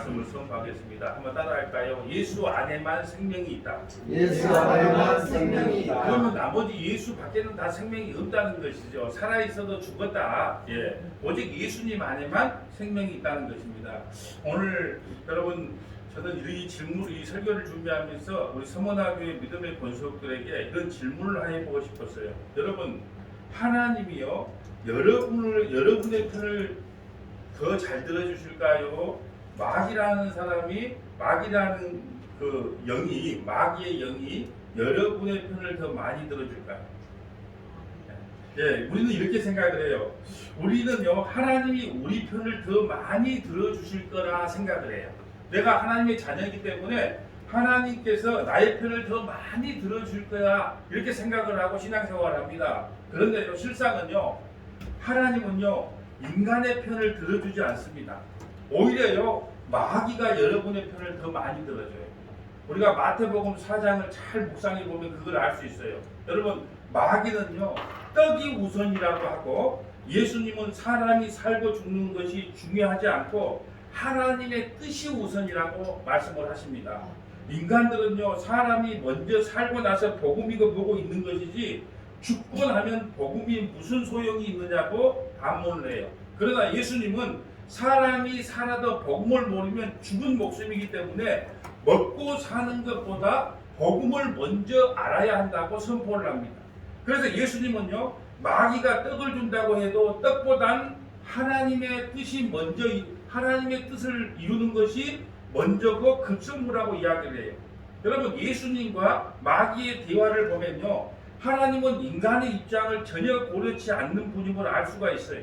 말씀을 선포하겠습니다. 한번 따라할까요? 예수 안에만 생명이 있다. 예수 안에만 생명이 있다. 그러면 나머지 예수 밖에는 다 생명이 없다는 것이죠. 살아 있어도 죽었다. 예, 오직 예수님 안에만 생명이 있다는 것입니다. 오늘 여러분 저는 이 질문, 이 설교를 준비하면서 우리 서문화교회 믿음의 권속들에게 이런 질문을 해보고 싶었어요. 여러분, 하나님이요 여러분의 편을 더 잘 들어주실까요? 마귀라는 사람이, 마귀라는 그 영이, 마귀의 영이 여러분의 편을 더 많이 들어줄까요? 예, 우리는 이렇게 생각을 해요. 우리는요 하나님이 우리 편을 더 많이 들어주실 거라 생각을 해요. 내가 하나님의 자녀이기 때문에 하나님께서 나의 편을 더 많이 들어줄 거야 이렇게 생각을 하고 신앙생활을 합니다. 그런데요 실상은요 하나님은요 인간의 편을 들어주지 않습니다. 오히려요 마귀가 여러분의 편을 더 많이 들어줘요. 우리가 마태복음 4장을 잘 묵상해 보면 그걸 알 수 있어요. 여러분 마귀는요 떡이 우선이라고 하고 예수님은 사람이 살고 죽는 것이 중요하지 않고 하나님의 뜻이 우선이라고 말씀을 하십니다. 인간들은요 사람이 먼저 살고 나서 복음이 보고 있는 것이지 죽고 나면 복음이 무슨 소용이 있느냐고 반문을 해요. 그러나 예수님은 사람이 살아도 복음을 모르면 죽은 목숨이기 때문에 먹고 사는 것보다 복음을 먼저 알아야 한다고 선포를 합니다. 그래서 예수님은요 마귀가 떡을 준다고 해도 떡보단 하나님의 뜻이 먼저, 하나님의 뜻을 이루는 것이 먼저고 급선무라고 이야기를 해요. 여러분 예수님과 마귀의 대화를 보면요 하나님은 인간의 입장을 전혀 고려치 않는 분임을 알 수가 있어요.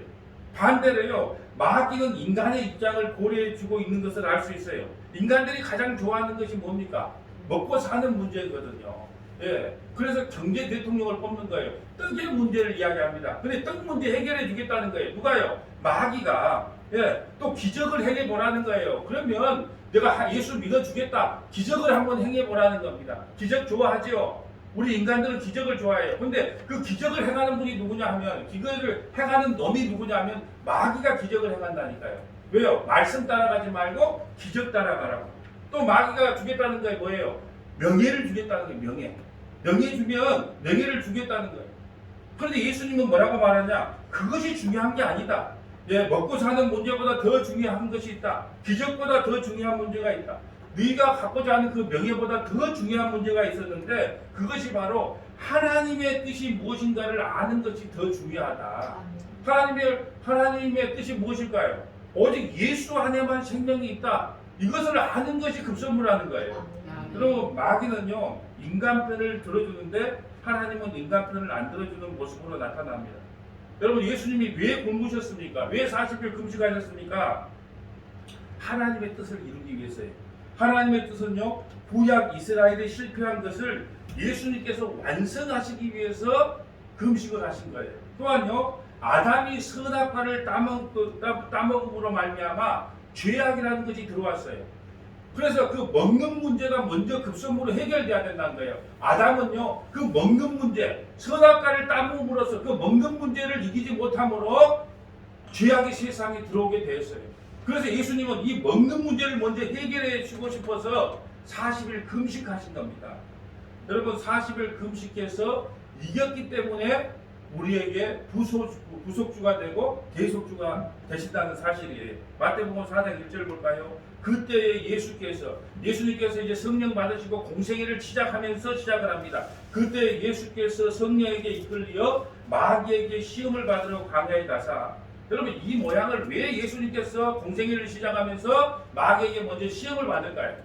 반대로요 마귀는 인간의 입장을 고려해주고 있는 것을 알 수 있어요. 인간들이 가장 좋아하는 것이 뭡니까? 먹고 사는 문제거든요. 예, 그래서 경제 대통령을 뽑는 거예요. 떡의 문제를 이야기합니다. 근데 떡 문제 해결해 주겠다는 거예요. 누가요? 마귀가. 예, 또 기적을 행해 보라는 거예요. 그러면 내가 예수 믿어 주겠다. 기적을 한번 행해 보라는 겁니다. 기적 좋아하죠? 우리 인간들은 기적을 좋아해요. 근데 그 기적을 행하는 분이 누구냐 하면, 기적을 행하는 놈이 누구냐 하면 마귀가 기적을 행한다니까요. 왜요? 말씀 따라가지 말고 기적 따라가라고. 또 마귀가 주겠다는 게 뭐예요? 명예를 주겠다는 게 명예. 명예 주면 명예를 주겠다는 거예요. 그런데 예수님은 뭐라고 말하냐? 그것이 중요한 게 아니다. 예, 먹고 사는 문제보다 더 중요한 것이 있다. 기적보다 더 중요한 문제가 있다. 네가 갖고자 하는 그 명예보다 더 중요한 문제가 있었는데 그것이 바로 하나님의 뜻이 무엇인가를 아는 것이 더 중요하다. 하나님의 뜻이 무엇일까요? 오직 예수 안에만 생명이 있다. 이것을 아는 것이 급선무라는 거예요. 그리고 마귀는요 인간 편을 들어주는데 하나님은 인간 편을 안 들어주는 모습으로 나타납니다. 여러분 예수님이 왜 굶으셨습니까? 왜 40일 금식하셨습니까? 하나님의 뜻을 이루기 위해서예요. 하나님의 뜻은요 구약 이스라엘이 실패한 것을 예수님께서 완성하시기 위해서 금식을 하신 거예요. 또한요 아담이 선악과를 따먹음으로 말미암아 죄악이라는 것이 들어왔어요. 그래서 그 먹는 문제가 먼저 급선무로 해결돼야 된다는 거예요. 아담은요 그 먹는 문제, 선악과를 따먹음으로써 그 먹는 문제를 이기지 못함으로 죄악의 세상에 들어오게 되었어요. 그래서 예수님은 이 먹는 문제를 먼저 해결해 주고 싶어서 40일 금식하신 겁니다. 여러분 40일 금식해서 이겼기 때문에 우리에게 부속주가 되고 대속주가 되신다는 사실이에요. 마태복음 4장 1절 볼까요? 그때에 예수님께서 이제 성령 받으시고 공생애를 시작하면서 시작을 합니다. 그때 예수께서 성령에게 이끌려 마귀에게 시험을 받으러 광야에 가사. 여러분 이 모양을 왜 예수님께서 공생애를 시작하면서 마귀에게 먼저 시험을 받을까요?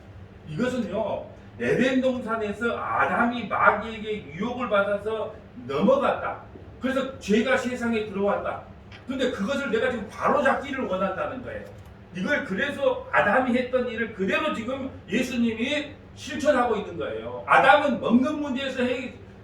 이것은요 에덴 동산에서 아담이 마귀에게 유혹을 받아서 넘어갔다. 그래서 죄가 세상에 들어왔다. 근데 그것을 내가 지금 바로잡기를 원한다는 거예요. 이걸 그래서 아담이 했던 일을 그대로 지금 예수님이 실천하고 있는 거예요. 아담은 먹는 문제에서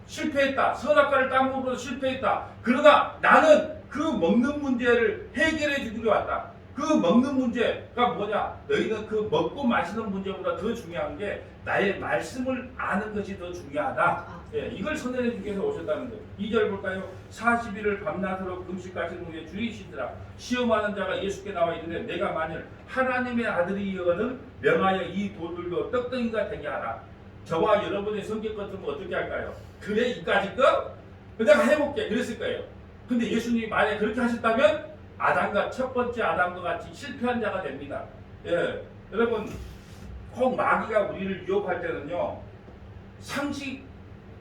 실패했다. 선악과를 따먹으로 실패했다. 그러나 나는 그 먹는 문제를 해결해 주기로 왔다. 그 먹는 문제가 뭐냐? 너희는 그 먹고 마시는 문제보다 더 중요한 게 나의 말씀을 아는 것이 더 중요하다. 예, 이걸 선언해 주기 위해서 오셨다는 거예요. 2절 볼까요? 40일을 밤낮으로 금식하시는 후에 주의시더라. 시험하는 자가 예수께 나와 이르되 내가 만일 하나님의 아들이거든 명하여 이 돌들도 떡덩이가 되게 하라. 저와 여러분의 성격 같으면 어떻게 할까요? 그래 이까짓 거? 내가 해볼게 그랬을 거예요. 근데 예수님이 만약에 그렇게 하셨다면 아담과 첫 번째 아담과 같이 실패한 자가 됩니다. 예, 여러분 꼭 마귀가 우리를 유혹할 때는요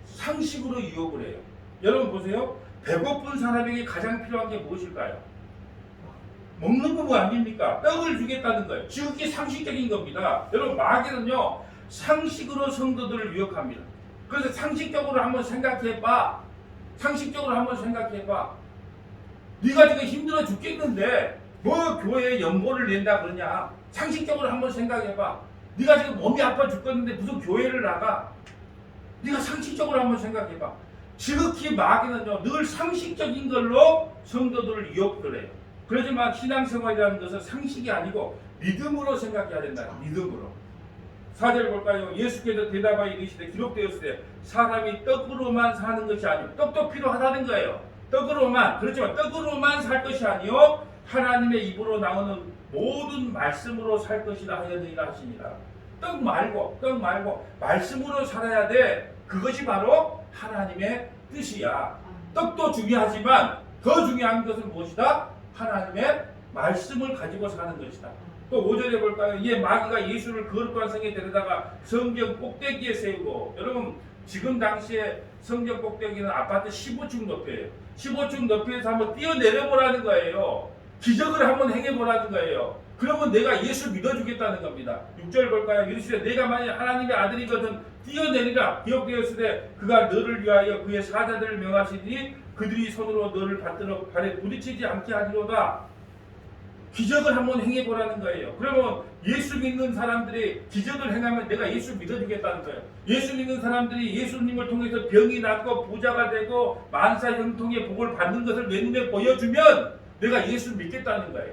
상식으로 유혹을 해요. 여러분 보세요. 배고픈 사람에게 가장 필요한 게 무엇일까요? 먹는 거 뭐 아닙니까? 떡을 주겠다는 거예요. 지극히 상식적인 겁니다. 여러분 마귀는요 상식으로 성도들을 유혹합니다. 그래서 상식적으로 한번 생각해봐. 상식적으로 한번 생각해봐. 네가 지금 힘들어 죽겠는데 뭐 교회에 연보를 낸다 그러냐? 상식적으로 한번 생각해봐. 네가 지금 몸이 아파 죽겠는데 무슨 교회를 나가? 네가 상식적으로 한번 생각해봐. 지극히 마귀는요 늘 상식적인 걸로 성도들을 유혹을 해요. 그렇지만 신앙생활이라는 것은 상식이 아니고 믿음으로 생각해야 된다. 믿음으로. 4절 볼까요? 예수께서 대답하여 이르시되 기록되었으되 사람이 떡으로만 사는 것이 아니고 떡도 필요하다는 거예요. 떡으로만, 그렇지만 떡으로만 살 것이 아니요 하나님의 입으로 나오는 모든 말씀으로 살 것이라 하였느니라 하시니라. 떡 말고 말씀으로 살아야 돼. 그것이 바로 하나님의 뜻이야. 떡도 중요하지만 더 중요한 것은 무엇이다? 하나님의 말씀을 가지고 사는 것이다. 또 5절에 볼까요? 이에 마귀가 예수를 거룩한 성에 데려다가 성전 꼭대기에 세우고, 여러분 지금 당시에 성전 꼭대기는 아파트 15층 높이에요. 15층 높이에서 한번 뛰어내려보라는 거예요. 기적을 한번 행해보라는 거예요. 그러면 내가 예수 믿어주겠다는 겁니다. 6절 볼까요? 이르시되 내가 만약 하나님의 아들이거든 뛰어내리라. 기록되었으되 그가 너를 위하여 그의 사자들을 명하시니 그들이 손으로 너를 받들어 발에 부딪히지 않게 하리로다. 기적을 한번 행해보라는 거예요. 그러면 예수 믿는 사람들이 기적을 행하면 내가 예수 믿어주겠다는 거예요. 예수 믿는 사람들이 예수님을 통해서 병이 낫고 부자가 되고 만사 형통의 복을 받는 것을 내 눈에 보여주면 내가 예수 믿겠다는 거예요.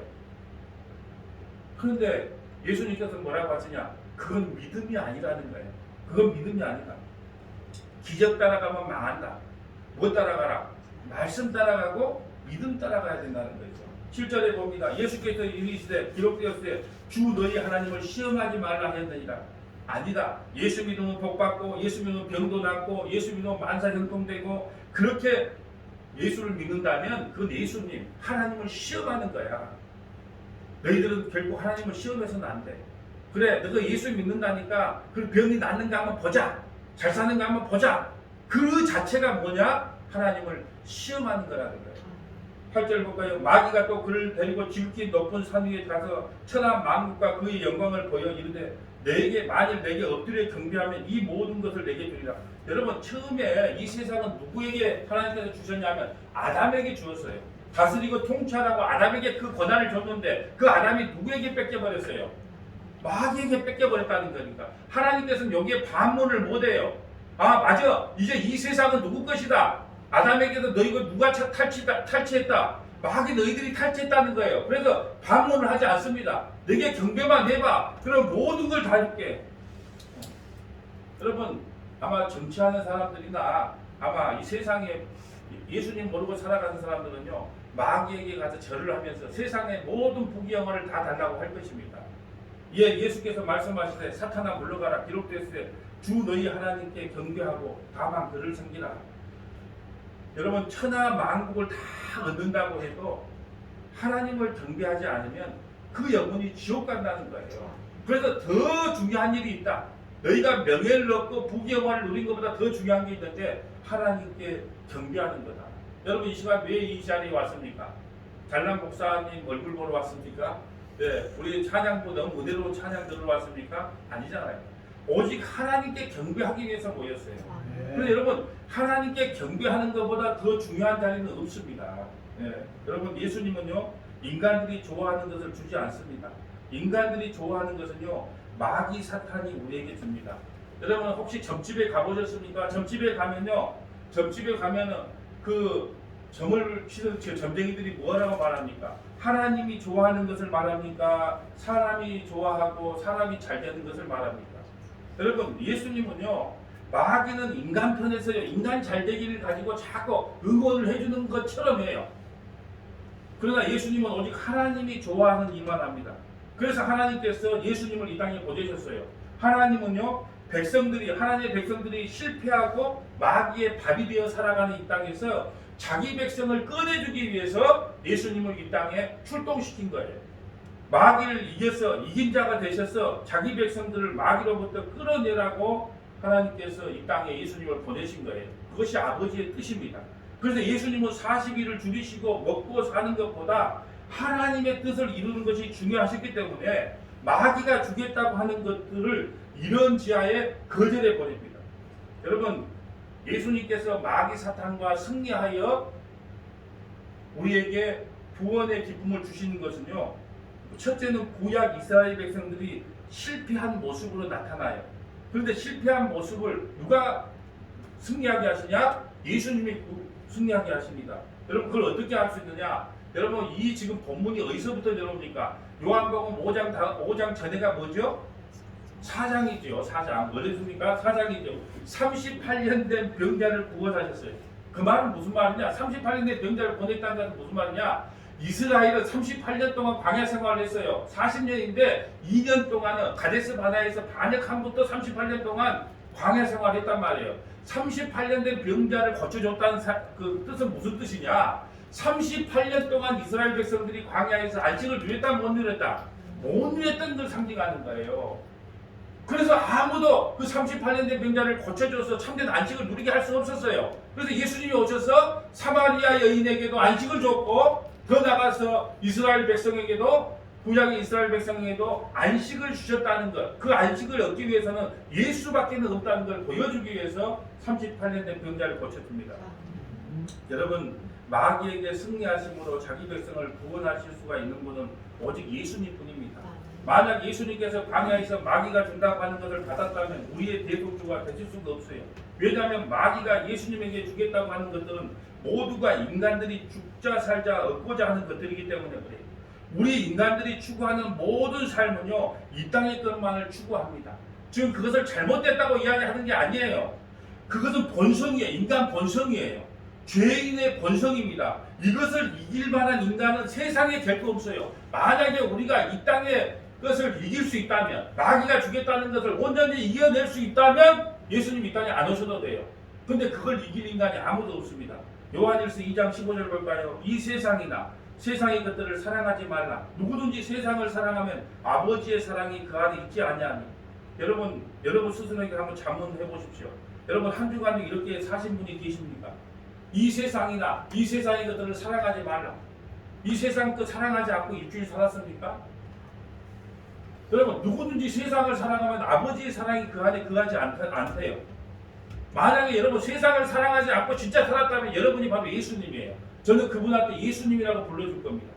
그런데 예수님께서 뭐라고 하시냐? 그건 믿음이 아니라는 거예요. 그건 믿음이 아니다. 기적 따라가면 망한다. 뭐 따라가라? 말씀 따라가고 믿음 따라가야 된다는 거죠. 7절에 봅니다. 예수께서 이르시되 기록되었으되 주 너희 하나님을 시험하지 말라 하였느니라. 아니다. 예수 믿으면 복받고 예수 믿으면 병도 낫고 예수 믿으면 만사 형통되고 그렇게 예수를 믿는다면 그건 예수님 하나님을 시험하는 거야. 너희들은 결국 하나님을 시험해서는 안 돼. 그래 너가 예수 믿는다니까 그 병이 낫는가 한번 보자. 잘 사는가 한번 보자. 그 자체가 뭐냐? 하나님을 시험하는 거라는 거예요. 8절 볼까요? 마귀가 또 그를 데리고 지극히 높은 산 위에 가서 천하 만국과 그의 영광을 보여 이르되 만일 내게 엎드려 경배하면 이 모든 것을 내게 주리라. 여러분 처음에 이 세상은 누구에게 하나님께서 주셨냐면 아담에게 주었어요. 다스리고 통치하라고 아담에게 그 권한을 줬는데 그 아담이 누구에게 뺏겨버렸어요? 마귀에게 뺏겨버렸다는 거니까 하나님께서는 여기에 반문을 못해요. 아 맞아, 이제 이 세상은 누구 것이다. 아담에게도 너 이거 누가 탈취했다. 마귀 너희들이 탈취했다는 거예요. 그래서 반문을 하지 않습니다. 내게 경배만 해봐. 그럼 모든 걸 다 줄게. 여러분 아마 정치하는 사람들이나 아마 이 세상에 예수님 모르고 살아가는 사람들은요 마귀에게 가서 절을 하면서 세상의 모든 부귀영화를 다 달라고 할 것입니다. 예수께서 말씀하시되 사탄아 물러가라. 기록되었으되 주 너희 하나님께 경배하고 다만 그를 섬기라. 여러분 천하 만국을 다 얻는다고 해도 하나님을 경배하지 않으면 그 영혼이 지옥 간다는 거예요. 그래서 더 중요한 일이 있다. 너희가 명예를 얻고 부귀영화를 누린 것보다 더 중요한 게 있는데 하나님께 경배하는 거다. 여러분 이 시간 왜 이 자리에 왔습니까? 잘난 목사님 얼굴 보러 왔습니까? 네, 우리 찬양부 너무 무대로 찬양 들으러 왔습니까? 아니잖아요. 오직 하나님께 경배하기 위해서 모였어요. 그런데 여러분 하나님께 경배하는 것보다 더 중요한 자리는 없습니다. 네, 여러분 예수님은요 인간들이 좋아하는 것을 주지 않습니다. 인간들이 좋아하는 것은요 마귀 사탄이 우리에게 줍니다. 여러분 혹시 점집에 가보셨습니까? 점집에 가면은 그 점을 치는 점쟁이들이 뭐라고 말합니까? 하나님이 좋아하는 것을 말합니까? 사람이 좋아하고 사람이 잘 되는 것을 말합니까? 여러분, 예수님은요, 마귀는 인간 편에서요, 인간 잘 되기를 가지고 자꾸 응원을 해주는 것처럼 해요. 그러나 예수님은 오직 하나님이 좋아하는 일만 합니다. 그래서 하나님께서 예수님을 이 땅에 보내셨어요. 하나님은요, 하나님의 백성들이 실패하고 마귀의 밥이 되어 살아가는 이 땅에서 자기 백성을 꺼내주기 위해서 예수님을 이 땅에 출동시킨 거예요. 마귀를 이긴 자가 되셔서 자기 백성들을 마귀로부터 끌어내라고 하나님께서 이 땅에 예수님을 보내신 거예요. 그것이 아버지의 뜻입니다. 그래서 예수님은 40일을 줄이시고 먹고 사는 것보다 하나님의 뜻을 이루는 것이 중요하셨기 때문에 마귀가 주겠다고 하는 것들을 이런 지하에 거절해 버립니다. 여러분, 예수님께서 마귀 사탄과 승리하여 우리에게 구원의 기쁨을 주시는 것은요, 첫째는 구약 이스라엘 백성들이 실패한 모습으로 나타나요. 그런데 실패한 모습을 누가 승리하게 하시냐? 예수님이 승리하게 하십니다. 여러분, 그걸 어떻게 할 수 있느냐? 여러분, 이 지금 본문이 어디서부터 내려옵니까? 요한복음 5장 전에가 뭐죠? 4장이죠. 4장. 어디습니까? 4장이죠. 38년 된 병자를 구원하셨어요. 그 말은 무슨 말이냐? 38년 된 병자를 보냈다는 것은 무슨 말이냐? 이스라엘은 38년 동안 광야 생활을 했어요. 40년인데 2년 동안은 가데스 바네아에서 반역함부터 38년 동안 광야 생활을 했단 말이에요. 38년 된 병자를 고쳐줬다는 그 뜻은 무슨 뜻이냐? 38년 동안 이스라엘 백성들이 광야에서 안식을 누렸다 못 누렸다? 못 누렸던 걸 상징하는 거예요. 그래서 아무도 그 38년 된 병자를 고쳐줘서 참된 안식을 누리게 할 수 없었어요. 그래서 예수님이 오셔서 사마리아 여인에게도 안식을 줬고 더 나가서 이스라엘 백성에게도 구약의 이스라엘 백성에게도 안식을 주셨다는 것, 그 안식을 얻기 위해서는 예수밖에 없다는 걸 보여주기 위해서 38년 된 병자를 고쳐줍니다. 여러분, 마귀에게 승리하심으로 자기 백성을 구원하실 수가 있는 분은 오직 예수님뿐입니다. 만약 예수님께서 광야에서 마귀가 준다고 하는 것을 받았다면 우리의 대속주가 되실 수가 없어요. 왜냐하면 마귀가 예수님에게 주겠다고 하는 것들은 모두가 인간들이 죽자 살자 얻고자 하는 것들이기 때문에 그래요. 우리 인간들이 추구하는 모든 삶은요, 이 땅의 것만을 추구합니다. 지금 그것을 잘못됐다고 이야기하는 게 아니에요. 그것은 본성이에요. 인간 본성이에요. 죄인의 본성입니다. 이것을 이길 만한 인간은 세상에 결코 없어요. 만약에 우리가 이 땅의 것을 이길 수 있다면, 마귀가 주겠다는 것을 온전히 이겨낼 수 있다면 예수님 이 땅에 안 오셔도 돼요. 근데 그걸 이길 인간이 아무도 없습니다. 요한일서 2장 15절 볼까요? 이 세상이나 세상의 것들을 사랑하지 말라. 누구든지 세상을 사랑하면 아버지의 사랑이 그 안에 있지 않냐니. 여러분 스스로에게 한번 자문해 보십시오. 여러분, 한 주간 이렇게 사신 분이 계십니까? 이 세상이나 이 세상의 것들을 사랑하지 말라. 이 세상 것 사랑하지 않고 일주일 살았습니까? 여러분, 누구든지 세상을 사랑하면 아버지의 사랑이 그 안에 거하지 않대요. 만약에 여러분 세상을 사랑하지 않고 진짜 살았다면 여러분이 바로 예수님이에요. 저는 그분한테 예수님이라고 불러줄 겁니다.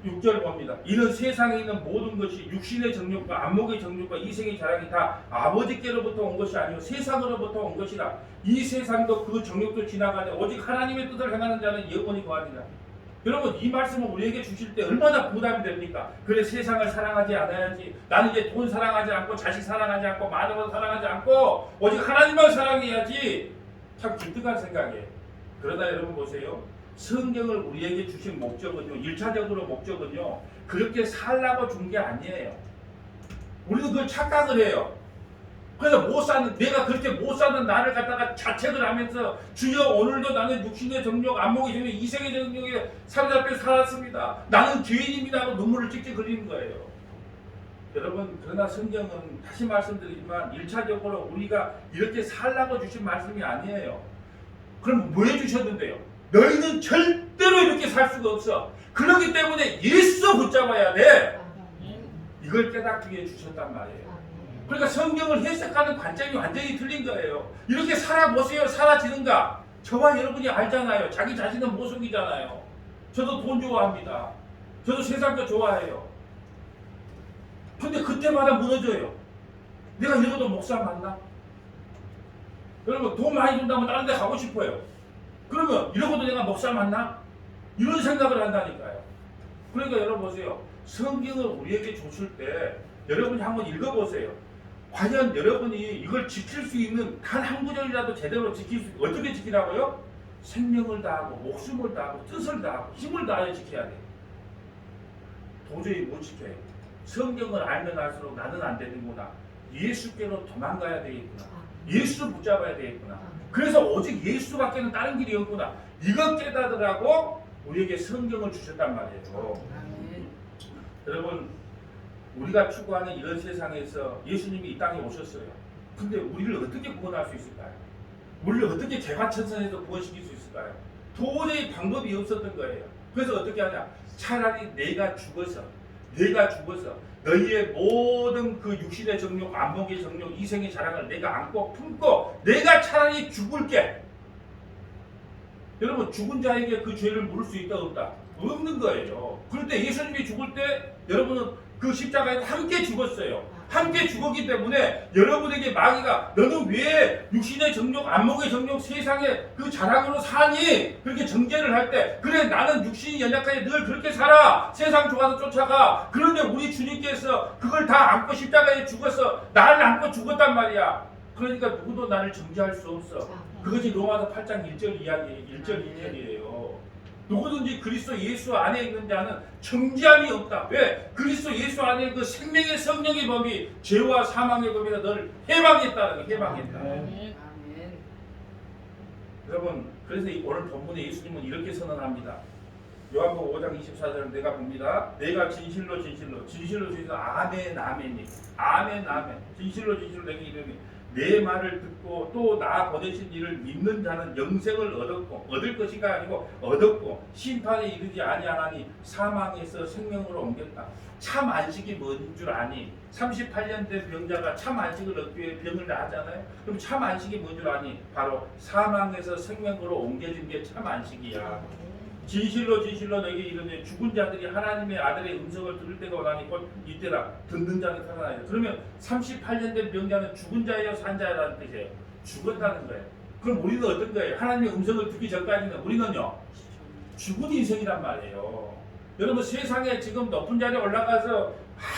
6절 봅니다. 이런 세상에 있는 모든 것이 육신의 정욕과 안목의 정욕과 이생의 자랑이 다 아버지께로부터 온 것이 아니요 세상으로부터 온 것이라. 이 세상도 그 정욕도 지나가되 오직 하나님의 뜻을 행하는 자는 영원히 거하리라. 여러분, 이 말씀을 우리에게 주실 때 얼마나 부담이 됩니까? 그래, 세상을 사랑하지 않아야지. 나는 이제 돈 사랑하지 않고 자식 사랑하지 않고 많은 것 사랑하지 않고 오직 하나님만 사랑해야지. 참 기특한 생각이에요. 그러나 여러분 보세요. 성경을 우리에게 주신 목적은요, 1차적으로 목적은요, 그렇게 살라고 준 게 아니에요. 우리는 그걸 착각을 해요. 그래서 내가 그렇게 못 사는 나를 갖다가 자책을 하면서 주여 오늘도 나는 육신의 정욕, 안목의 정욕, 이생의 정욕에 사로잡혀 살았습니다. 나는 죄인입니다 하고 눈물을 찍찍 흘리는 거예요. 여러분, 그러나 성경은 다시 말씀드리지만 1차적으로 우리가 이렇게 살라고 주신 말씀이 아니에요. 그럼 뭐 해주셨는데요? 너희는 절대로 이렇게 살 수가 없어. 그렇기 때문에 예수 붙잡아야 돼. 이걸 깨닫기 위해 주셨단 말이에요. 그러니까 성경을 해석하는 관점이 완전히 틀린 거예요. 이렇게 살아보세요. 사라지는가? 저와 여러분이 알잖아요. 자기 자신은 모성이잖아요. 저도 돈 좋아합니다. 저도 세상 거 좋아해요. 근데 그때마다 무너져요. 내가 이러고도 목사 맞나? 여러분, 돈 많이 준다면 다른 데 가고 싶어요. 그러면 이러고도 내가 목사 맞나? 이런 생각을 한다니까요. 그러니까 여러분 보세요. 성경을 우리에게 줬을 때 여러분이 한번 읽어보세요. 과연 여러분이 이걸 지킬 수 있는 단 한 구절이라도 제대로 지킬 수 어떻게 지키라고요? 생명을 다하고 목숨을 다하고 뜻을 다하고 힘을 다하여 지켜야 돼요. 도저히 못 지켜요. 성경을 알면 알수록 나는 안 되는구나. 예수께로 도망가야 되겠구나. 예수를 붙잡아야 되겠구나. 그래서 오직 예수밖에는 다른 길이 없구나. 이것 깨닫으라고 우리에게 성경을 주셨단 말이에요. 여러분, 우리가 추구하는 이런 세상에서 예수님이 이 땅에 오셨어요. 근데 우리를 어떻게 구원할 수 있을까요? 우리를 어떻게 개과천선에서 구원시킬 수 있을까요? 도저히 방법이 없었던 거예요. 그래서 어떻게 하냐? 차라리 내가 죽어서 너희의 모든 그 육신의 정욕, 안목의 정욕, 이생의 자랑을 내가 안고 품고 내가 차라리 죽을게. 여러분, 죽은 자에게 그 죄를 물을 수 있다 없다? 없는 거예요. 그런데 예수님이 죽을 때 여러분은 그 십자가에 함께 죽었어요. 함께 죽었기 때문에 여러분에게 마귀가 너는 왜 육신의 정욕, 안목의 정욕, 세상의 그 자랑으로 사니? 그렇게 정죄를 할 때 그래 나는 육신이 연약하게 늘 그렇게 살아. 세상 좋아서 쫓아가. 그런데 우리 주님께서 그걸 다 안고 십자가에 죽어서 나를 안고 죽었단 말이야. 그러니까 누구도 나를 정죄할 수 없어. 그것이 로마서 8장 1절 이야기, 1절 2절이에요. 누구든지 그리스도 예수 안에 있는 자는 정죄함이 없다. 왜? 그리스도 예수 안에 그 생명의 성령의 법이 죄와 사망의 법에서 너를 해방했다는 게 해방했다. 여러분, 그래서 오늘 본문에 예수님은 이렇게 선언합니다. 요한복음 5장 24절을 내가 봅니다. 내가 진실로 아멘 아멘이 아멘 아멘 진실로 내게 이르니 내 말을 듣고 또 나 보내신 이를 믿는 자는 영생을 얻을 것이가 아니고 얻었고 심판에 이르지 아니하나니 사망에서 생명으로 옮겼다. 참 안식이 뭔 줄 아니? 38년 된 병자가 참 안식을 얻기 위해 병을 나았잖아요. 그럼 참 안식이 뭔 줄 아니? 바로 사망에서 생명으로 옮겨진 게 참 안식이야. 진실로 너에게 이르노니 죽은 자들이 하나님의 아들의 음성을 들을 때가 오나니 곧 이때라. 듣는 자는 살아나리라. 그러면 38년 된 병자는 죽은 자예요, 산 자라는 뜻이에요. 죽었다는 거예요. 그럼 우리는 어떤 거예요? 하나님의 음성을 듣기 전까지는 우리는요 죽은 인생이란 말이에요. 여러분, 세상에 지금 높은 자리에 올라가서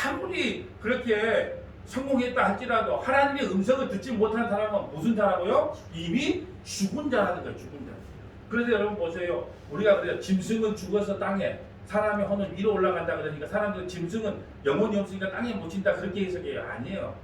아무리 그렇게 성공했다 할지라도 하나님의 음성을 듣지 못한 사람은 무슨 자라고요? 이미 죽은 자라는 거예요. 죽은 자. 그래서 여러분 보세요. 우리가 그래요. 짐승은 죽어서 땅에, 사람의 혼은 위로 올라간다 그러니까 사람들은 짐승은 영혼이 없으니까 땅에 묻힌다 그렇게 해석해요. 아니에요.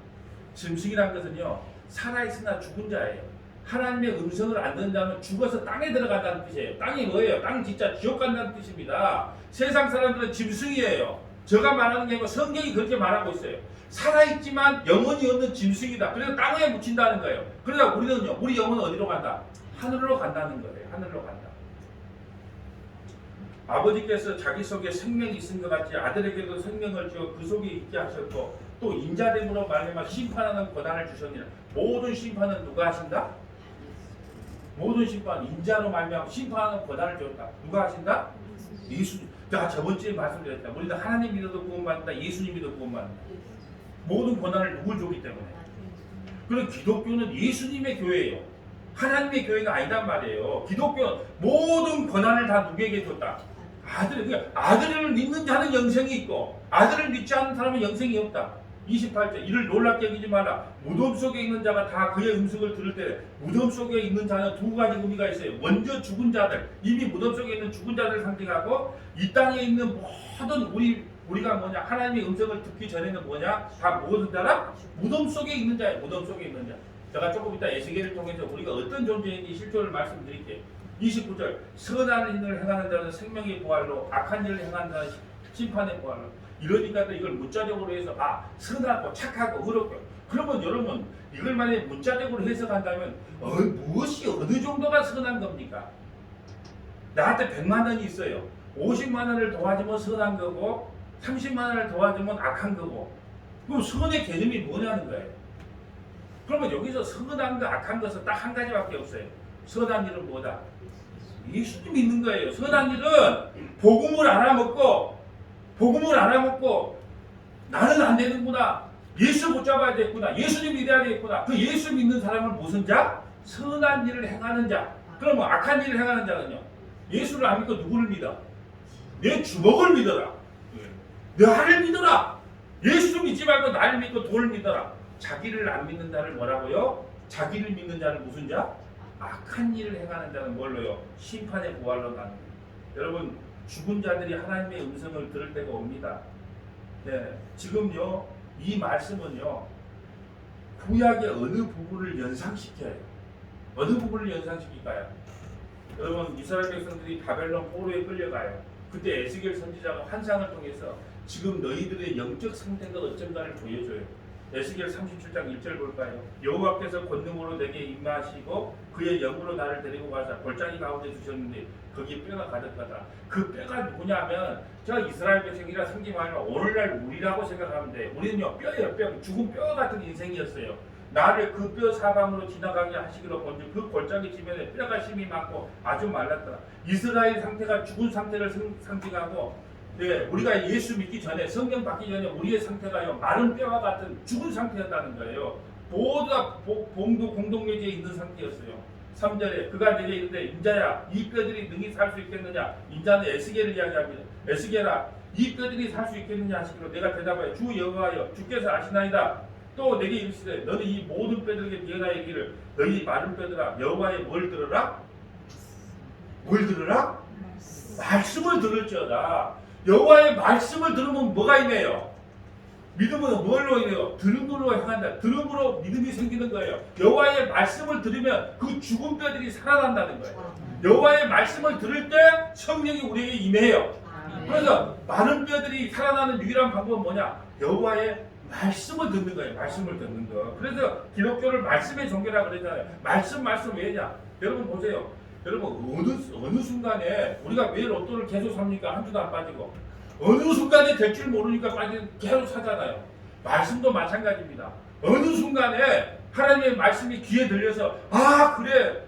짐승이란 것은요 살아있으나 죽은 자예요. 하나님의 음성을 안 듣는 자는 죽어서 땅에 들어간다는 뜻이에요. 땅이 뭐예요? 땅 진짜 지옥 간다는 뜻입니다. 세상 사람들은 짐승이에요. 제가 말하는 게 아니고 성경이 그렇게 말하고 있어요. 살아있지만 영혼이 없는 짐승이다. 그래서 땅에 묻힌다는 거예요. 그러다 우리는요, 우리 영혼은 어디로 간다? 하늘로 간다는 거예요. 하늘로 간다. 아버지께서 자기 속에 생명이 있은 것 같이 아들에게도 생명을 주어 그 속에 있게 하셨고 또 인자됨으로 말미암아 심판하는 권한을 주셨느니라. 모든 심판은 누가 하신다? 모든 심판 인자로 말미암아 심판하는 권한을 줬다. 누가 하신다? 예수님. 제가 저번주에 말씀드렸다. 우리는 하나님 믿어도 구원받는다. 예수님 믿어도 구원받는다. 모든 권한을 누굴 줬기 때문에. 그럼 기독교는 예수님의 교회예요. 하나님의 교회가 아니란 말이에요. 기독교는 모든 권한을 다 누구에게 줬다? 아들을 믿는 자는 영생이 있고 아들을 믿지 않는 사람은 영생이 없다. 28절 이를 놀랍게 여기지 말라. 무덤 속에 있는 자가 다 그의 음성을 들을 때 무덤 속에 있는 자는 두 가지 의미가 있어요. 먼저 죽은 자들, 이미 무덤 속에 있는 죽은 자들을 상징하고 이 땅에 있는 모든 우리가 뭐냐 하나님의 음성을 듣기 전에는 뭐냐 다 무슨 자라? 무덤 속에 있는 자예요. 무덤 속에 있는 자. 제가 조금 이따 에스겔을 통해서 우리가 어떤 존재인지 실존을 말씀드릴게요. 29절 선한 일을 행하는 자는 생명의 부활로 악한 일을 행하는 자는 심판의 부활로. 이러니까 또 이걸 문자적으로 해서 선하고 착하고 의롭고 그러면 여러분 이걸 만약에 문자적으로 해석한다면 무엇이 어느 정도가 선한 겁니까? 나한테 100만 원이 있어요. 50만 원을 도와주면 선한 거고 30만 원을 도와주면 악한 거고 그럼 선의 개념이 뭐냐는 거예요. 그러면 여기서 선한 거 악한 것은 딱 한 가지밖에 없어요. 선한 일은 뭐다? 예수님 믿는 거예요. 선한 일은 복음을 알아먹고 나는 안 되는구나. 예수 붙잡아야 되겠구나. 예수님 믿어야 되겠구나. 그 예수 믿는 사람은 무슨 자? 선한 일을 행하는 자. 그러면 악한 일을 행하는 자는요, 예수를 안 믿고 누구를 믿어? 내 주먹을 믿어라. 나를 믿어라. 예수 믿지 말고 나를 믿고 돈을 믿어라. 자기를 안 믿는 자를 뭐라고요? 자기를 믿는 자는 무슨 자? 악한 일을 행하는 자는 뭘로요? 심판의 부활로 가는 거예요. 여러분, 죽은 자들이 하나님의 음성을 들을 때가 옵니다. 네, 지금요, 이 말씀은요, 구약의 어느 부분을 연상시켜요? 어느 부분을 연상시킬까요? 여러분, 이스라엘 백성들이 바벨론 포로에 끌려가요. 그때 에스겔 선지자가 환상을 통해서 지금 너희들의 영적 상태가 어쩐가를 보여줘요. 에스겔 37장 1절 볼까요? 여호와께서 권능으로 내게 임하시고 그의 영으로 나를 데리고 가사 골짜기 가운데 두셨는데 거기에 뼈가 가득하다. 그 뼈가 누구냐면 제가 이스라엘 백성이라 상징하면 오늘날 우리라고 생각하면 돼. 우리는요, 뼈예요. 뼈. 죽은 뼈 같은 인생이었어요. 나를 그 뼈 사방으로 지나가게 하시기로 본즉 그 골짜기 지면에 뼈가 심이 많고 아주 말랐더라. 이스라엘 상태가 죽은 상태를 상징하고, 네, 우리가 예수 믿기 전에, 성령 받기 전에 우리의 상태가요, 마른 뼈와 같은 죽은 상태였다는 거예요. 모두 다 봉도 공동묘지에 있는 상태였어요. 3절에 그가 내게 이르되 인자야 이 뼈들이 능히 살 수 있겠느냐. 인자는 에스겔을 이야기합니다. 에스겔아 이 뼈들이 살 수 있겠느냐 하시기로 내가 대답하여 주 여호와여 주께서 아시나이다. 또 내게 이르시되 너는 이 모든 뼈들에게 비어나 이기를 너희 마른 뼈들아 여호와의 뭘 들으라? 뭘 들으라? 말씀을 들을지어다. 여호와의 말씀을 들으면 뭐가 있네요? 믿음은 뭘로 인해요? 들음으로 향한다. 들음으로 믿음이 생기는 거예요. 여호와의 말씀을 들으면 그 죽은 뼈들이 살아난다는 거예요. 여호와의 말씀을 들을 때 성령이 우리에게 임해요. 그래서 많은 뼈들이 살아나는 유일한 방법은 뭐냐? 여호와의 말씀을 듣는 거예요. 말씀을 듣는 거. 그래서 기독교를 말씀의 종교라고 그랬잖아요. 말씀 왜냐? 여러분 보세요. 여러분 어느 순간에 우리가 왜 로또를 계속 삽니까? 한 주도 안 빠지고. 어느 순간에 될 줄 모르니까 계속 사잖아요. 말씀도 마찬가지입니다. 어느 순간에 하나님의 말씀이 귀에 들려서 아 그래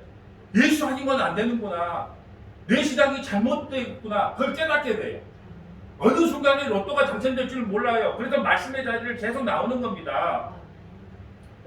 예수 아니면 안 되는구나. 내 신앙이 잘못되었구나. 그걸 깨닫게 돼요. 어느 순간에 로또가 당첨될 줄 몰라요. 그래서 말씀의 자리를 계속 나오는 겁니다.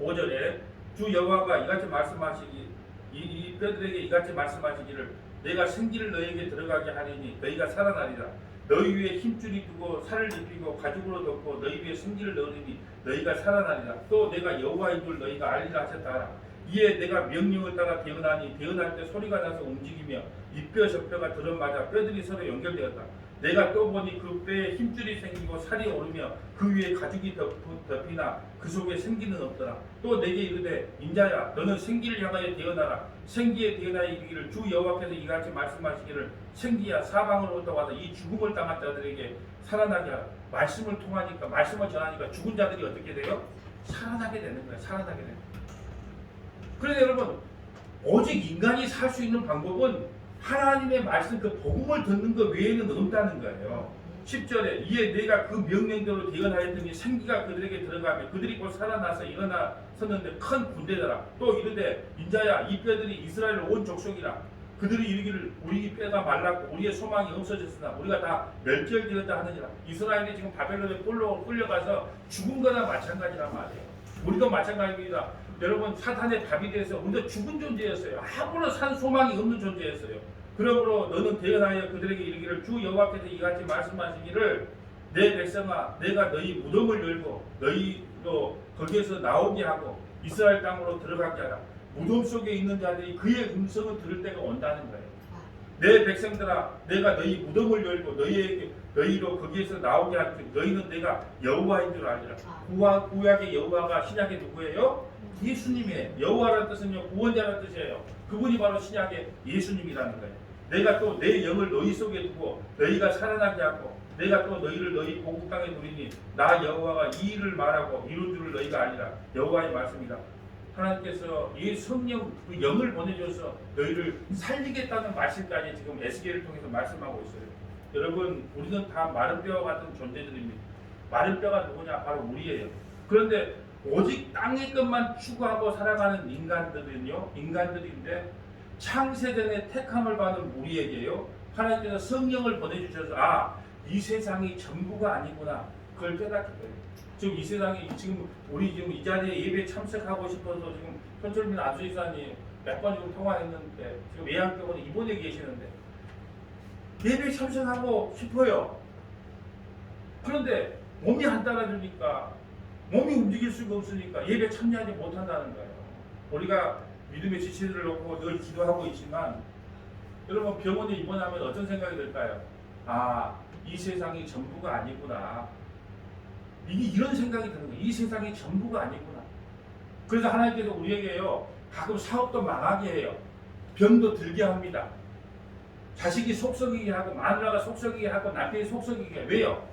5절에 주 여호와가 이같이 말씀하시기 이 뼈들에게 이같이 말씀하시기를 내가 생기를 너희에게 들어가게 하리니 너희가 살아나리라. 너희 위에 힘줄이 두고 살을 입히고 가죽으로 덮고 너희 위에 생기를 넣으리니 너희가 살아나리라. 또 내가 여호와인 줄 너희가 알리라 하셨다 하라. 이에 내가 명령을 따라 대언하니 대언할 때 소리가 나서 움직이며 이 뼈 저 뼈가 들어맞아 뼈들이 서로 연결되었다. 내가 또 보니 그 뼈에 힘줄이 생기고 살이 오르며 그 위에 가죽이 덮이나 그 속에 생기는 없더라. 또 내게 이르되 인자야 너는 생기를 향하여 대언하라. 생기에 대언하여 이르기를 주 여호와께서 이같이 말씀하시기를 생기야 사방으로부터 와서 이 죽음을 당한 자들에게 살아나게 하라. 말씀을 통하니까 말씀을 전하니까 죽은 자들이 어떻게 돼요? 살아나게 되는 거예요. 살아나게 되는 거예요. 그래서 여러분 오직 인간이 살 수 있는 방법은 하나님의 말씀 그 복음을 듣는 것 외에는 없다는 거예요. 10절에 이에 내가 그 명령대로 대언하였더니 생기가 그들에게 들어가며 그들이 곧 살아나서 일어나 섰는데 큰 군대더라. 또 이르되 인자야 이 뼈들이 이스라엘 온 족속이라. 그들이 이르기를 우리 뼈가 말랐고 우리의 소망이 없어졌으나 우리가 다 멸절되었다 하느니라. 이스라엘이 지금 바벨론에 끌려가서 죽은 거나 마찬가지란 말이에요. 우리도 마찬가지입니다. 여러분 사탄의 답이 돼서 우리도 죽은 존재였어요. 아무런 산 소망이 없는 존재였어요. 그러므로 너는 대언하여 그들에게 이르기를 주 여호와께서 이같이 말씀하시기를 내 백성아 내가 너희 무덤을 열고 너희도 거기에서 나오게 하고 이스라엘 땅으로 들어가게 하라. 무덤 속에 있는 자들이 그의 음성을 들을 때가 온다는 거예요. 내 백성들아 내가 너희 무덤을 열고 너희로 거기에서 나오게 하지. 너희는 내가 여호와인 줄 알리라. 구약의 여호와가 신약의 누구예요? 예수님이에요. 여호와라는 뜻은요 구원자라는 뜻이에요. 그분이 바로 신약의 예수님이라는 거예요. 내가 또 내 영을 너희 속에 두고 너희가 살아나게 하고 내가 또 너희를 너희 고국 땅에 누리니 나 여호와가 이 일을 말하고 이룬 줄을 너희가 아니라. 여호와의 말씀이다. 하나님께서 이 성령 그 영을 보내줘서 너희를 살리겠다는 말씀까지 지금 에스겔을 통해서 말씀하고 있어요. 여러분 우리는 다 마른 뼈와 같은 존재들입니다. 마른 뼈가 누구냐? 바로 우리예요. 그런데 오직 땅의 것만 추구하고 살아가는 인간들인데 창세전에 택함을 받은 우리에게요 하나님께서 성령을 보내주셔서 이 세상이 전부가 아니구나 그걸 깨닫게 돼요. 지금 이 세상이 지금 우리 지금 이 자리에 예배 참석하고 싶어서 지금 현철민 안수집사님 몇 번 지금 통화했는데 지금 외양병원에 입원해 계시는데 예배 참석하고 싶어요. 그런데 몸이 안 따라주니까 몸이 움직일 수가 없으니까 예배 참여하지 못한다는 거예요. 우리가 믿음의 지체들을 놓고 늘 기도하고 있지만 여러분 병원에 입원하면 어떤 생각이 들까요? 아, 이 세상이 전부가 아니구나. 이게 이런 생각이 드는 거예요. 이 세상이 전부가 아니구나. 그래서 하나님께서 우리에게요 가끔 사업도 망하게 해요. 병도 들게 합니다. 자식이 속썩이게 하고 마누라가 속썩이게 하고 남편이 속썩이게 해요. 왜요?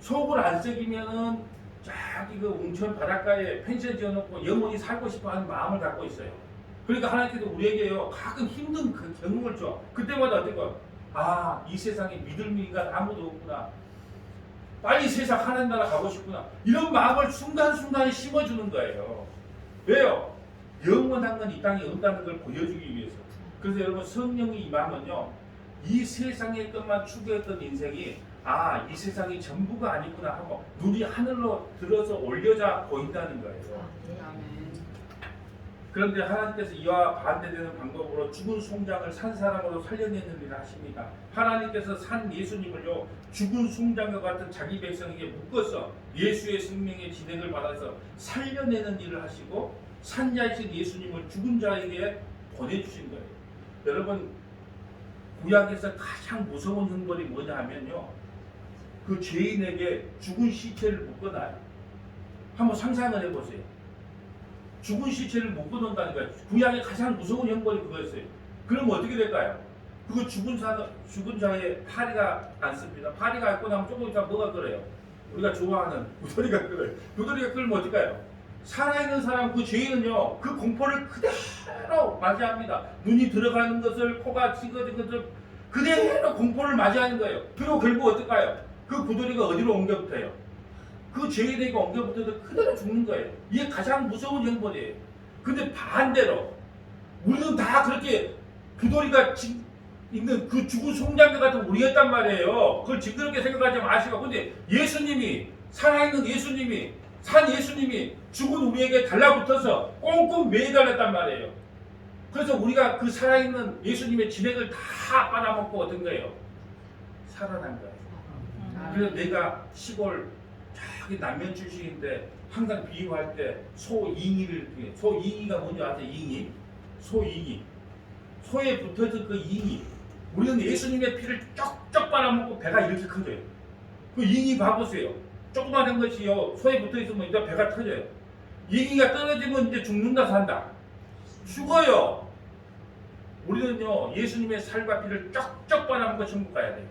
속을 안 썩이면은 저기 그 웅천 바닷가에 펜션 지어놓고 영원히 살고 싶어하는 마음을 갖고 있어요. 그러니까 하나님께서 우리에게요 가끔 힘든 그 경험을 줘. 그때마다 어떨까요? 아, 이 세상에 믿을 인간 아무도 없구나. 빨리 세상 하나님 나라 가고 싶구나. 이런 마음을 순간순간에 심어주는 거예요. 왜요? 영원한 건 이 땅에 없다는 걸 보여주기 위해서. 그래서 여러분 성령이 임하면요 이 세상의 것만 추구했던 인생이 아, 이 세상이 전부가 아니구나 하고 눈이 하늘로 들어서 올려져 보인다는 거예요. 그런데 하나님께서 이와 반대되는 방법으로 죽은 송장을 산 사람으로 살려내는 일을 하십니다. 하나님께서 산 예수님을요 죽은 송장과 같은 자기 백성에게 묶어서 예수의 생명의 진행을 받아서 살려내는 일을 하시고 산 자이신 예수님을 죽은 자에게 보내주신 거예요. 여러분 구약에서 가장 무서운 형벌이 뭐냐 하면요 그 죄인에게 죽은 시체를 묶어놔요. 한번 상상을 해보세요. 죽은 시체를 묶어놓는다는 거예요. 구약의 가장 무서운 형벌이 그거였어요. 그러면 어떻게 될까요? 그거 죽은 자의 파리가 않습니다. 파리가 있고 나면 조금 있다 뭐가 끓어요? 우리가 좋아하는 구더리가 끓어요. 구더리가 끓으면 어떨까요? 살아있는 사람 그 죄인은요 그 공포를 그대로 맞이합니다. 눈이 들어가는 것을 코가 찌그러진 것을 그대로 공포를 맞이하는 거예요. 그리고 결국 어떨까요? 그 구더리가 어디로 옮겨붙어요? 그 죄인에게 옮겨붙어서 그대로 죽는 거예요. 이게 가장 무서운 형벌이에요. 근데 반대로 우리는 다 그렇게 구더리가 있는 그 죽은 송장과 같은 우리였단 말이에요. 그걸 징그럽게 생각하지 마시고. 근데 예수님이 살아있는 예수님이 산 예수님이 죽은 우리에게 달라붙어서 꽁꽁 매달렸단 말이에요. 그래서 우리가 그 살아있는 예수님의 진액을 다 빨아먹고 얻은 거예요. 살아난 거예요. 그래서 내가 시골 저기 남면 출신인데 항상 비유할 때 소잉이를 비유해. 소잉이가 뭔지 아세요? 잉이? 소잉이. 소에 붙어서 그 잉이. 우리는 예수님의 피를 쪽쪽 빨아먹고 배가 이렇게 커져요. 그 잉이 봐보세요. 조그마한 것이요 소에 붙어있으면 이제 배가 터져요. 잉이가 떨어지면 이제 죽는다 산다. 죽어요. 우리는요 예수님의 살과 피를 쪽쪽 빨아먹고 천국 가야 돼요.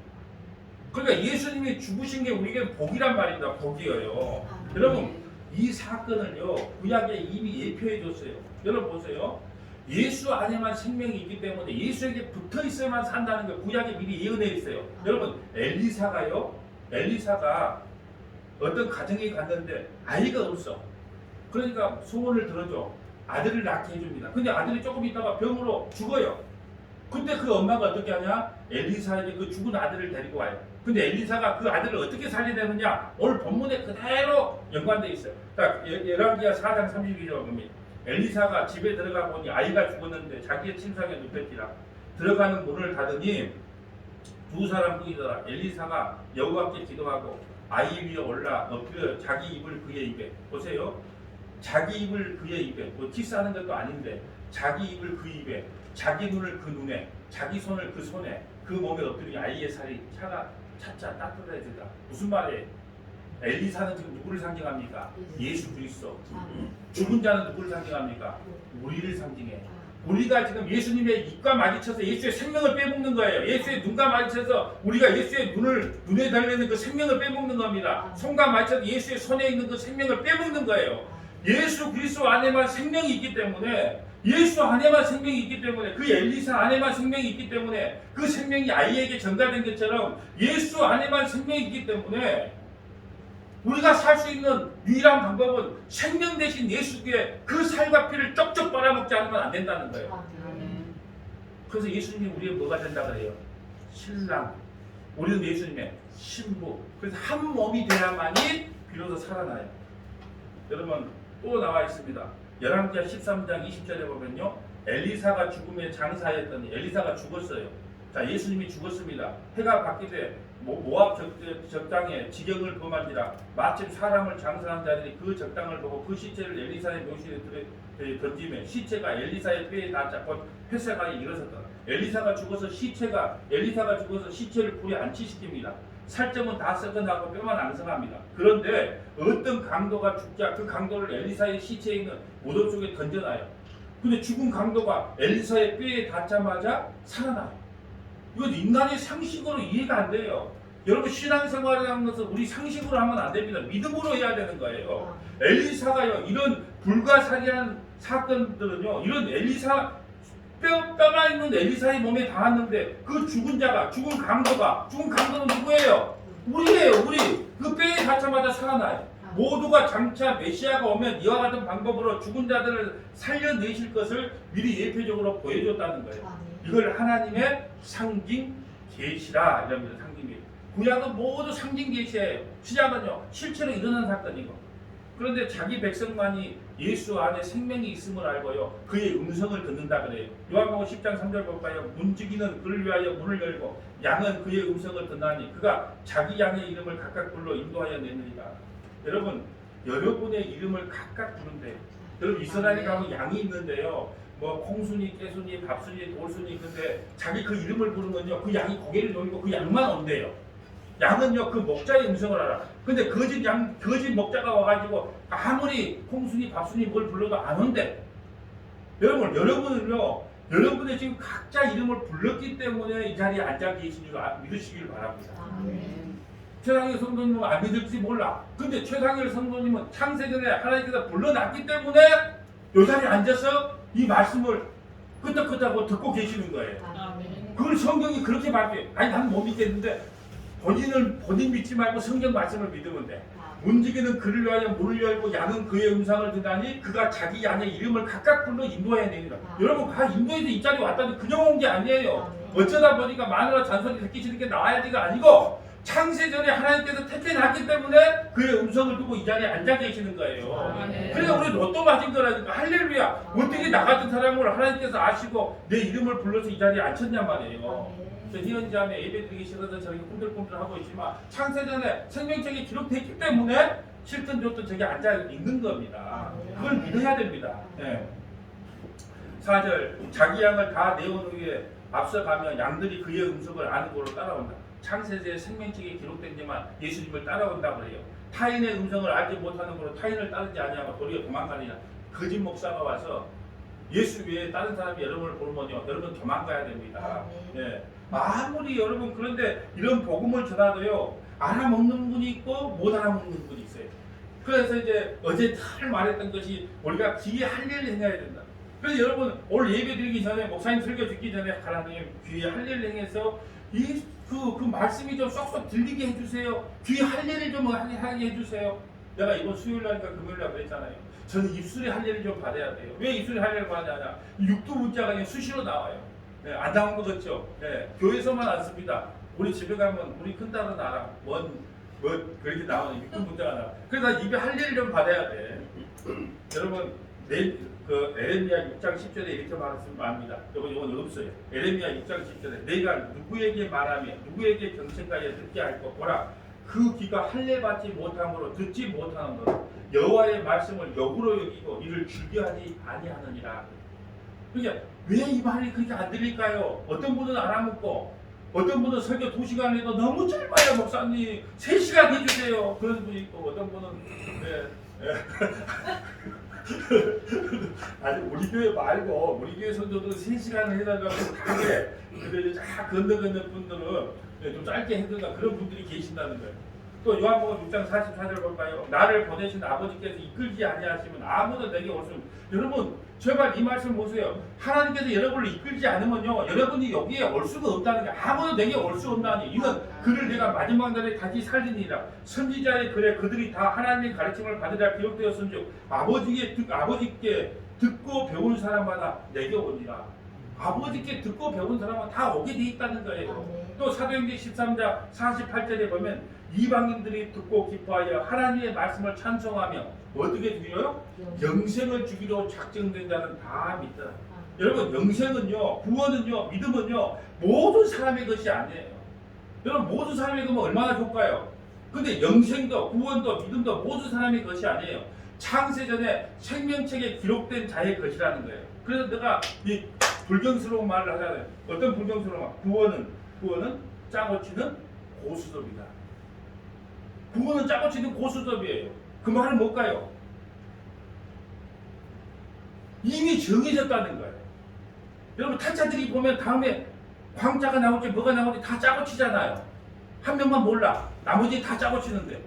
그러니까 예수님이 죽으신 게 우리에게 복이란 말입니다. 복이에요. 여러분 이 사건을요 구약에 이미 예표해 줬어요. 여러분 보세요. 예수 안에만 생명이 있기 때문에 예수에게 붙어 있어야만 산다는 걸 구약에 미리 예언해 있어요. 여러분 엘리사가 어떤 가정에 갔는데 아이가 없어. 그러니까 소원을 들어줘. 아들을 낳게 해줍니다. 근데 아들이 조금 있다가 병으로 죽어요. 근데 그 엄마가 어떻게 하냐? 엘리사에게 그 죽은 아들을 데리고 와요. 근데 엘리사가 그 아들을 어떻게 살려내느냐? 오늘 본문에 그대로 연관되어 있어요. 그러니까 열왕기하 4장 32절 보면 엘리사가 집에 들어가 보니 아이가 죽었는데 자기의 침상에 눕혔지라. 들어가는 문을 닫으니 두 사람뿐이더라. 엘리사가 여호와께 기도하고 아이 위에 올라 엎드려 자기 입을 그의 입에. 보세요. 자기 입을 그의 입에. 뭐 키스하는 것도 아닌데 자기 입을 그 입에, 자기 눈을 그 눈에, 자기 손을 그 손에, 그 몸에 엎드리니 아이의 살이 차차 따뜻해지다. 무슨 말이에요? 엘리사는 지금 누구를 상징합니까? 예수 그리스도. 죽은 자는 누구를 상징합니까? 우리를 상징해. 우리가 지금 예수님의 입과 마주쳐서 예수의 생명을 빼먹는 거예요. 예수의 눈과 마주쳐서 우리가 예수의 눈에 달려있는 그 생명을 빼먹는 겁니다. 손과 마주쳐서 예수의 손에 있는 그 생명을 빼먹는 거예요. 예수 그리스도 안에만 생명이 있기 때문에 예수 안에만 생명이 있기 때문에 그 엘리사 안에만 생명이 있기 때문에 그 생명이 아이에게 전달된 것처럼 예수 안에만 생명이 있기 때문에 우리가 살 수 있는 유일한 방법은 생명 대신 예수께 그 살과 피를 쪽쪽 빨아먹지 않으면 안 된다는 거예요. 그래서 예수님이 우리의 뭐가 된다 그래요? 신랑. 우리는 예수님의 신부. 그래서 한 몸이 돼야만이 비로소 살아나요. 여러분 또 나와 있습니다. 열왕기하 13장 20절에 보면요. 엘리사가 죽음에 장사했더니 엘리사가 죽었어요. 자, 예수님이 죽었습니다. 해가 바뀌되 모압 적당에 지경을 범한지라 마침 사람을 장사한 자들이 그 적당을 보고 그 시체를 엘리사의 묘실에 던지며 시체가 엘리사의 뼈에 닿자 곧 회사가 일어섰다. 엘리사가 죽어서 시체를 불에 안 치시킵니다. 살점은 다 썩어나고 뼈만 앙상합니다. 그런데 어떤 강도가 죽자 그 강도를 엘리사의 시체에 있는 무덤 속에 던져놔요. 근데 죽은 강도가 엘리사의 뼈에 닿자마자 살아나요. 이건 인간의 상식으로 이해가 안 돼요. 여러분, 신앙생활이라는 것은 우리 상식으로 하면 안 됩니다. 믿음으로 해야 되는 거예요. 엘리사가요, 이런 불가사리한 사건들은요, 이런 엘리사 뼈가 있는 엘리사의 몸에 닿았는데 그 죽은 강도는 누구예요? 우리예요. 우리. 그 뼈에 닿자마자 살아나요. 모두가 장차 메시아가 오면 이와 같은 방법으로 죽은 자들을 살려내실 것을 미리 예표적으로 보여줬다는 거예요. 이걸 하나님의 상징 계시라 이랍니다. 상징. 구약은 모두 상징 계시예요. 신약은요, 실제로 일어난 사건이고. 그런데 자기 백성만이 예수 안에 생명이 있음을 알고요, 그의 음성을 듣는다 그래요. 요한복음 10장 3절 볼까요? 문지기는 그를 위하여 문을 열고 양은 그의 음성을 듣나니 그가 자기 양의 이름을 각각 불러 인도하여 내느니라. 여러분, 여러분의 이름을 각각 부른대요. 여러분, 이스라엘에 가면 양이 있는데요, 뭐 콩순이, 깨순이, 밥순이, 돌순이, 근데 자기 그 이름을 부르면요, 그 양이 고개를 돌리고 그 양만 온대요. 양은요, 그 목자의 음성을 알아. 근데 거짓 목자가 와가지고 아무리 콩순이, 밥순이 뭘 불러도 안 온대. 여러분은요, 여러분의 지금 각자 이름을 불렀기 때문에 이 자리에 앉아 계신 줄 믿으시길 바랍니다. 최상일 성도님은 안 믿을지 몰라. 근데 최상일 성도님은 창세전에 하나님께서 불러놨기 때문에 이 자리에 앉아서 이 말씀을 끄덕끄덕하고 듣고 계시는 거예요. 그걸 성경이 그렇게 말해요. 아니, 나는 못 믿겠는데 본인 믿지 말고 성경 말씀을 믿으면 돼. 문지기는 그를 위하여 문을 열고 양은 그의 음성을 듣다니 그가 자기 양의 이름을 각각 불러 인도해야 되니라. 여러분, 가 인도에서 이 자리에 왔다니 그냥 온 게 아니에요. 어쩌다 보니까 마누라 잔소리 듣기 싫은 게 나와야지가 아니고 창세전에 하나님께서 택해놨기 때문에 그의 음성을 두고 이 자리에 앉아 계시는 거예요. 그래서 우리 로또 맞은 거라니까. 할렐루야. 어떻게 나 같은 사람을 하나님께서 아시고 내 이름을 불러서 이 자리에 앉혔냔 말이에요. 희연이 자매 예배드리기 싫어서 저렇게 꿈들꿈들하고 있지만 창세전에 생명책이 기록됐기 때문에 싫든 좋든 저기 앉아 있는 겁니다. 그걸 믿어야 됩니다. 네. 4절, 자기 양을 다 내온 후에 앞서가면 양들이 그의 음성을 아는 곳으로 따라온다. 창세기에 생명책이 기록된지만 예수님을 따라온다 그래요. 타인의 음성을 알지 못하는 거로 타인을 따르지 아니하고 도리어 도망가느냐. 거짓 목사가 와서 예수 외에 다른 사람이 여러분을 보면요, 여러분 도망가야 됩니다. 예. 아무리 여러분, 그런데 이런 복음을 전하도요, 알아먹는 분이 있고 못 알아먹는 분이 있어요. 그래서 이제 어제 잘 말했던 것이 우리가 귀에 할례를 행해야 된다. 그래서 여러분, 오늘 예배 드리기 전에 목사님 설교 듣기 전에 하나님 귀에 할례를 행해서 그 말씀이 좀 쏙쏙 들리게 해주세요. 귀에 할례를 좀 하게 해주세요. 내가 이번 수요일날인가 금요일날 그랬잖아요. 저는 입술에 할례를 좀 받아야 돼요. 왜 입술에 할례를 받아야? 육두 문자가 그냥 수시로 나와요. 네, 안 나온 거 같죠? 네, 교회에서만 안 씁니다. 우리 집에 가면 우리 큰딸은 알아. 그렇게 나오는 육두 문자가 나와. 그래서 나 입에 할례를 좀 받아야 돼. 여러분, 에레미야 6장 10절에 이렇게 말합니다. 이건 없어요. 에레미야 6장 10절에 내가 누구에게 말하며 누구에게 경청하여 듣게 할 것 보라. 그 귀가 할례 받지 못함으로 듣지 못하는 것 여호와의 말씀을 역으로 여기고 이를 즐겨하지 아니하느니라. 그러니까 왜 이 말이 그렇게 안 들릴까요? 어떤 분은 알아먹고 어떤 분은 설교 2시간 해도 너무 짧아요. 목사님 3시간 해주세요. 그런 분이 있고 어떤 분은 아니, 우리 교회 말고 우리 교회 선조도 3시간을 해달라고 하게. 근데 쫙 건너는 분들은 좀 짧게 해달라 그런 분들이 계신다는 거예요. 또 요한복음 6장 44절 볼까요? 나를 보내신 아버지께서 이끌지 아니하시면 아무도 내게 올 수 없는. 여러분, 제발 이 말씀 보세요. 하나님께서 여러분을 이끌지 않으면요, 여러분이 여기에 올 수가 없다는 게. 아무도 내게 올 수 없다니. 이는 그를 내가 마지막 날에 다시 살리니라. 선지자의 글에 그들이 다 하나님의 가르침을 받으라 기록되었은즉 아버지께 듣고 배운 사람마다 내게 오니라. 아버지께 듣고 배운 사람은 다 오게 돼 있다는 거예요. 또 사도행전 13장 48절에 보면 이방인들이 듣고 기뻐하여 하나님의 말씀을 찬송하며 어떻게 주기로요? 영생을 주기로 작정된 자는 다 믿더라. 여러분 영생은요, 구원은요, 믿음은요 모든 사람의 것이 아니에요. 여러분 모든 사람의 것은 얼마나 좋을까요? 근데 영생도 구원도 믿음도 모든 사람의 것이 아니에요. 창세전에 생명책에 기록된 자의 것이라는 거예요. 그래서 내가 이 불경스러운 말을 하잖아요. 어떤 불경스러운 말? 구원은 짜고 치는 고수톱이다. 구원은 짜고 치는 고수톱이에요. 그 말은 뭘까요? 이미 정해졌다는 거예요. 여러분 타짜들이 보면 다음에 광자가 나올지 뭐가 나올지 다 짜고 치잖아요. 한 명만 몰라. 나머지 다 짜고 치는데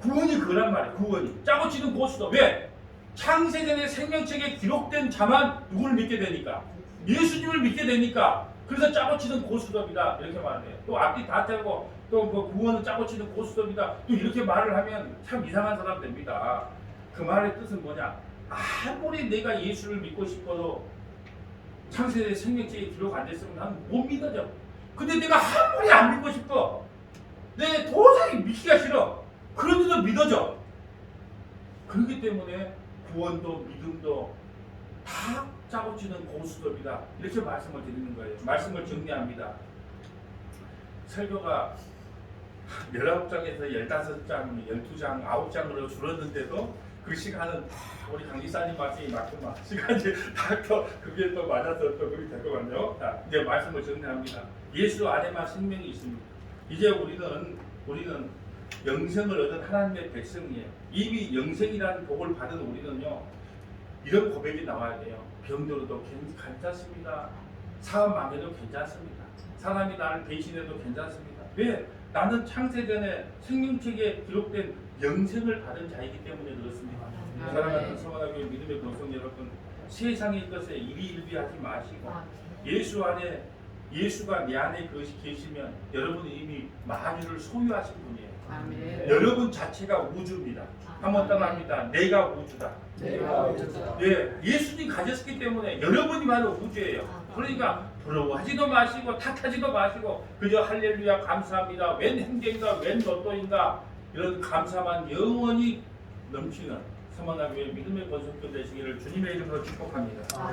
구원이 그란 말이에요. 구원이 짜고 치는 고수톱. 왜? 창세전의 생명책에 기록된 자만 누구를 믿게 되니까 예수님을 믿게 되니까 그래서 짜고 치는 고수톱이다 이렇게 말해요. 또 앞뒤 다 짜고 또 그 구원은 짜고 치는 고수톱이다 또 이렇게 말을 하면 참 이상한 사람 됩니다. 그 말의 뜻은 뭐냐? 아무리 내가 예수를 믿고 싶어도 창세전의 생명책에 기록 안 됐으면 나는 못 믿어져. 근데 내가 아무리 안 믿고 싶어, 내 도저히 믿기가 싫어. 그런데도 믿어져. 그렇기 때문에 구원도 믿음도 다 짜고 치는 고수톱이다 이렇게 말씀을 드리는 거예요. 말씀을 정리합니다. 설교가 19장에서 15장, 12장, 9장으로 줄었는데도 그 시간은 우리 강기사님 말씀이 맞구만. 시간이 다 또 그게 또 맞아서 또 그렇게 될 거거든요. 자, 이제 말씀을 정리합니다. 예수 안에만 생명이 있습니다. 이제 우리는 영생을 얻은 하나님의 백성이에요. 이미 영생이라는 복을 받은 우리는요, 이런 고백이 나와야 돼요. 병들어도 괜찮습니다. 사업 망해도 괜찮습니다. 사람이 나를 배신해도 괜찮습니다. 왜? 나는 창세전에 생명책에 기록된 영생을 받은 자이기 때문에 그렇습니다. 사랑하는 성원하교회 믿음의 권성 여러분, 세상의 것에 일희일비하지 마시고 예수 안에 예수가 내 안에 그것이 계시면 여러분은 이미 만유를 소유하신 분이에요. 아멘. 여러분 자체가 우주입니다. 한번 따라합니다. 내가 우주다. 내가 우주다. 예, 예수님 가졌기 때문에 여러분이 바로 우주예요. 그러니까 부러워하지도 마시고 탓하지도 마시고 그저 할렐루야 감사합니다. 웬 행복인가 웬 로또인가 이런 감사만 영원히 넘치는 성원하교회 믿음의 권속교 되시기를 주님의 이름으로 축복합니다.